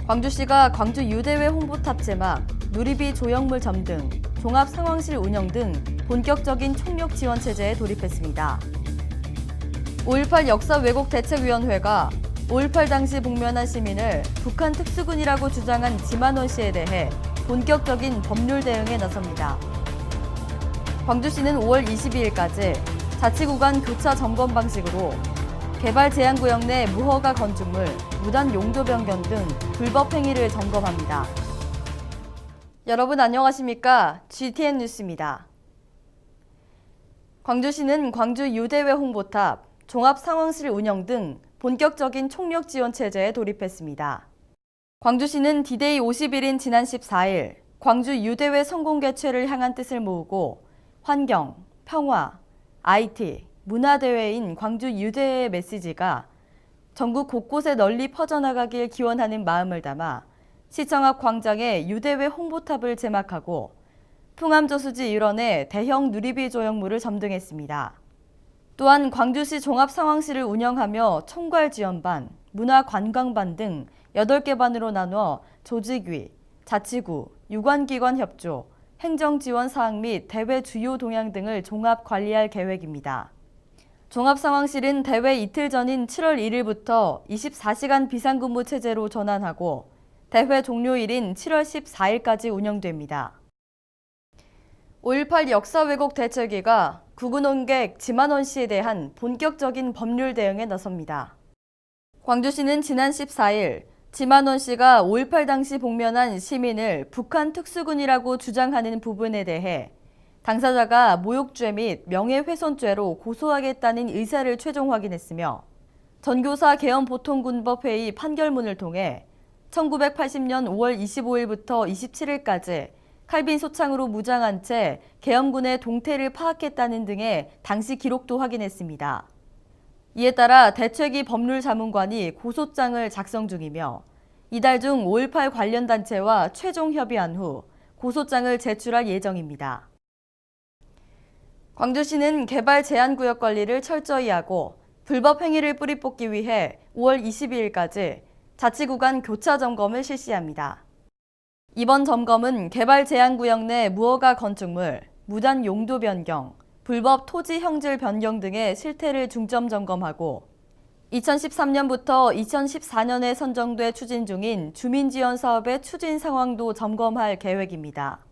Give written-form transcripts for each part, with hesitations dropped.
광주시가 광주 유대회 홍보탑 제막, 누리비 조형물 점등, 종합상황실 운영 등 본격적인 총력 지원 체제에 돌입했습니다. 5.18 역사 왜곡 대책위원회가 5.18 당시 복면한 시민을 북한 특수군이라고 주장한 지만원 씨에 대해 본격적인 법률 대응에 나섭니다. 광주시는 5월 22일까지 자치구간 교차 점검 방식으로 개발 제한구역 내 무허가 건축물, 무단 용도 변경 등 불법 행위를 점검합니다. 여러분 안녕하십니까? GTN 뉴스입니다. 광주시는 광주 유대회 홍보탑, 종합상황실 운영 등 본격적인 총력 지원 체제에 돌입했습니다. 광주시는 D-Day 50일인 지난 14일 광주 유대회 성공 개최를 향한 뜻을 모으고 환경, 평화, IT, 문화대회인 광주 유대회의 메시지가 전국 곳곳에 널리 퍼져나가길 기원하는 마음을 담아 시청 앞 광장에 유대회 홍보탑을 제막하고 풍암저수지 일원에 대형 누리비 조형물을 점등했습니다. 또한 광주시 종합상황실을 운영하며 총괄지원반, 문화관광반 등 8개 반으로 나누어 조직위, 자치구, 유관기관 협조, 행정지원 사항 및 대회 주요 동향 등을 종합 관리할 계획입니다. 종합상황실은 대회 이틀 전인 7월 1일부터 24시간 비상근무 체제로 전환하고 대회 종료일인 7월 14일까지 운영됩니다. 5.18 역사 왜곡 대책위가 구군혼객 지만원 씨에 대한 본격적인 법률 대응에 나섭니다. 광주시는 지난 14일 지만원 씨가 5.18 당시 복면한 시민을 북한 특수군이라고 주장하는 부분에 대해 당사자가 모욕죄 및 명예훼손죄로 고소하겠다는 의사를 최종 확인했으며 전교사 개헌보통군법회의 판결문을 통해 1980년 5월 25일부터 27일까지 칼빈 소창으로 무장한 채 계엄군의 동태를 파악했다는 등의 당시 기록도 확인했습니다. 이에 따라 대책위 법률자문관이 고소장을 작성 중이며 이달 중 5.18 관련 단체와 최종 협의한 후 고소장을 제출할 예정입니다. 광주시는 개발 제한구역 관리를 철저히 하고 불법 행위를 뿌리 뽑기 위해 5월 22일까지 자치구간 교차 점검을 실시합니다. 이번 점검은 개발 제한구역 내 무허가 건축물, 무단 용도 변경, 불법 토지 형질 변경 등의 실태를 중점 점검하고 2013년부터 2014년에 선정돼 추진 중인 주민지원 사업의 추진 상황도 점검할 계획입니다.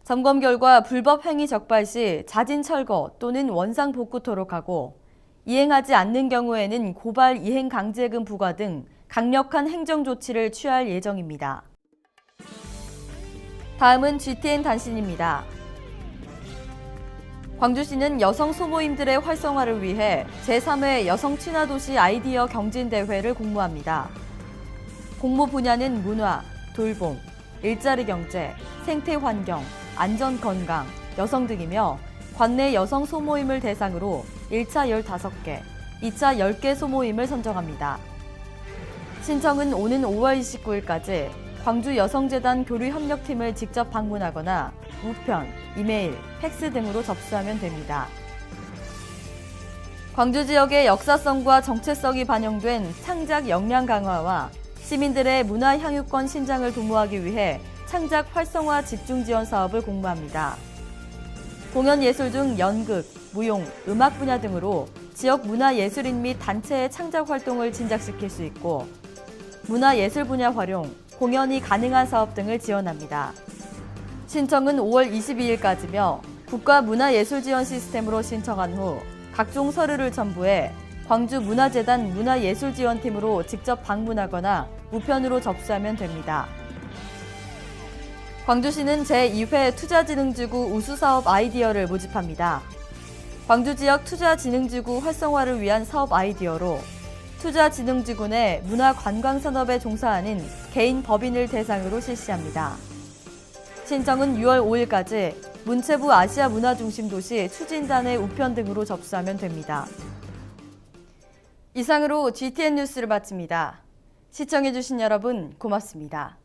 점검 결과 불법 행위 적발 시 자진 철거 또는 원상 복구토록 하고 이행하지 않는 경우에는 고발 이행 강제금 부과 등 강력한 행정 조치를 취할 예정입니다. 다음은 GTN 단신입니다. 광주시는 여성 소모임들의 활성화를 위해 제3회 여성 친화도시 아이디어 경진대회를 공모합니다. 공모 분야는 문화, 돌봄, 일자리 경제, 생태환경, 안전건강, 여성 등이며 관내 여성 소모임을 대상으로 1차 15개, 2차 10개 소모임을 선정합니다. 신청은 오는 5월 29일까지 광주 여성재단 교류협력팀을 직접 방문하거나 우편, 이메일, 팩스 등으로 접수하면 됩니다. 광주 지역의 역사성과 정체성이 반영된 창작 역량 강화와 시민들의 문화 향유권 신장을 도모하기 위해 창작 활성화 집중 지원 사업을 공모합니다. 공연 예술 중 연극, 무용, 음악 분야 등으로 지역 문화예술인 및 단체의 창작 활동을 진작시킬 수 있고 문화예술 분야 활용, 공연이 가능한 사업 등을 지원합니다. 신청은 5월 22일까지며 국가문화예술지원 시스템으로 신청한 후 각종 서류를 첨부해 광주문화재단 문화예술지원팀으로 직접 방문하거나 우편으로 접수하면 됩니다. 광주시는 제2회 투자진흥지구 우수사업 아이디어를 모집합니다. 광주 지역 투자진흥지구 활성화를 위한 사업 아이디어로 투자진흥지구 내 문화관광산업에 종사하는 개인 법인을 대상으로 실시합니다. 신청은 6월 5일까지 문체부 아시아문화중심도시 추진단의 우편 등으로 접수하면 됩니다. 이상으로 GTN 뉴스를 마칩니다. 시청해주신 여러분 고맙습니다.